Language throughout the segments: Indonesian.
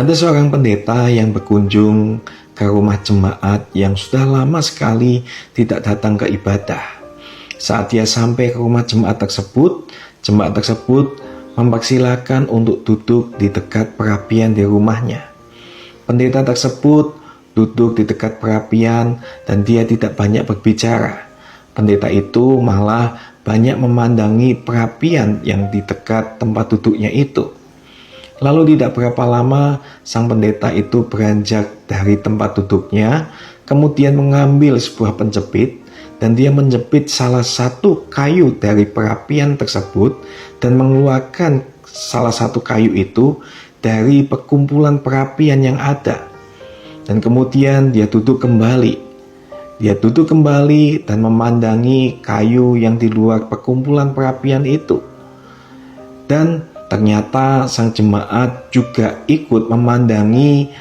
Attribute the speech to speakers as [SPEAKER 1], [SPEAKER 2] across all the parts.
[SPEAKER 1] Ada seorang pendeta yang berkunjung ke rumah jemaat yang sudah lama sekali tidak datang ke ibadah. Saat dia sampai ke rumah jemaat tersebut mempersilahkan untuk duduk di dekat perapian di rumahnya. Pendeta tersebut duduk di dekat perapian dan dia tidak banyak berbicara. Pendeta itu malah banyak memandangi perapian yang di dekat tempat duduknya itu. Lalu tidak berapa lama sang pendeta itu beranjak dari tempat duduknya, kemudian mengambil sebuah penjepit dan dia menjepit salah satu kayu dari perapian tersebut dan mengeluarkan salah satu kayu itu dari perkumpulan perapian yang ada. Dan kemudian dia duduk kembali. Dia duduk kembali dan memandangi kayu yang di luar perkumpulan perapian itu. Dan ternyata sang jemaat juga ikut memandangi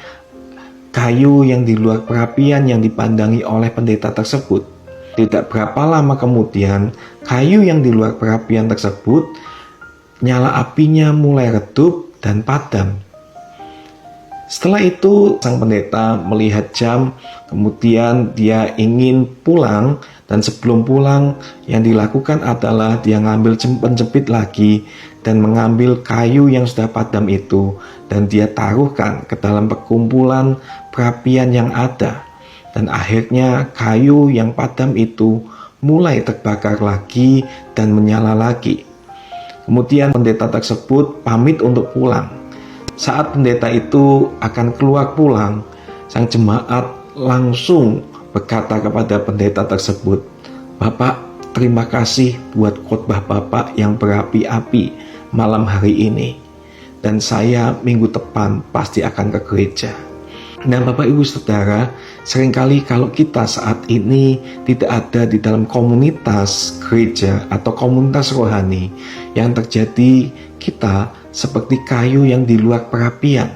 [SPEAKER 1] kayu yang di luar perapian yang dipandangi oleh pendeta tersebut. Tidak berapa lama kemudian, kayu yang di luar perapian tersebut, nyala apinya mulai redup dan padam. Setelah itu, sang pendeta melihat jam, kemudian dia ingin pulang, dan sebelum pulang, yang dilakukan adalah dia ngambil penjepit lagi, dan mengambil kayu yang sudah padam itu, dan dia taruhkan ke dalam perkumpulan perapian yang ada. Dan akhirnya kayu yang padam itu mulai terbakar lagi dan menyala lagi. Kemudian pendeta tersebut pamit untuk pulang. Saat pendeta itu akan keluar pulang, sang jemaat langsung berkata kepada pendeta tersebut, "Bapak, terima kasih buat khotbah Bapak yang berapi-api malam hari ini. Dan saya minggu depan pasti akan ke gereja." Nah, Bapak Ibu Saudara, seringkali kalau kita saat ini tidak ada di dalam komunitas gereja atau komunitas rohani, yang terjadi kita seperti kayu yang di luar perapian.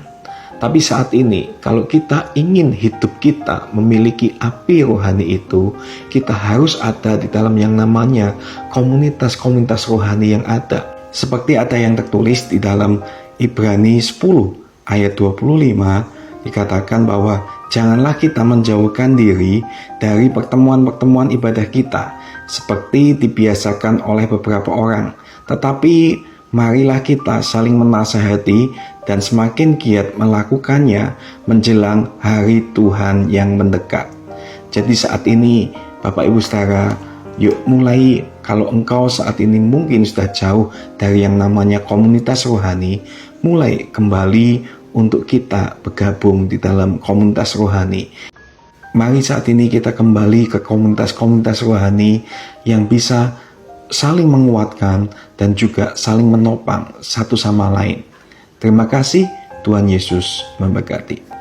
[SPEAKER 1] Tapi saat ini, kalau kita ingin hidup kita memiliki api rohani itu, kita harus ada di dalam yang namanya komunitas-komunitas rohani yang ada. Seperti ada yang tertulis di dalam Ibrani 10 ayat 25, dikatakan bahwa janganlah kita menjauhkan diri dari pertemuan-pertemuan ibadah kita seperti dibiasakan oleh beberapa orang, tetapi marilah kita saling menasihati dan semakin giat melakukannya menjelang hari Tuhan yang mendekat. Jadi saat ini Bapak Ibu Saudara, yuk mulai, kalau engkau saat ini mungkin sudah jauh dari yang namanya komunitas rohani, mulai kembali untuk kita bergabung di dalam komunitas rohani. Mari saat ini kita kembali ke komunitas-komunitas rohani yang bisa saling menguatkan dan juga saling menopang satu sama lain. Terima kasih, Tuhan Yesus memberkati.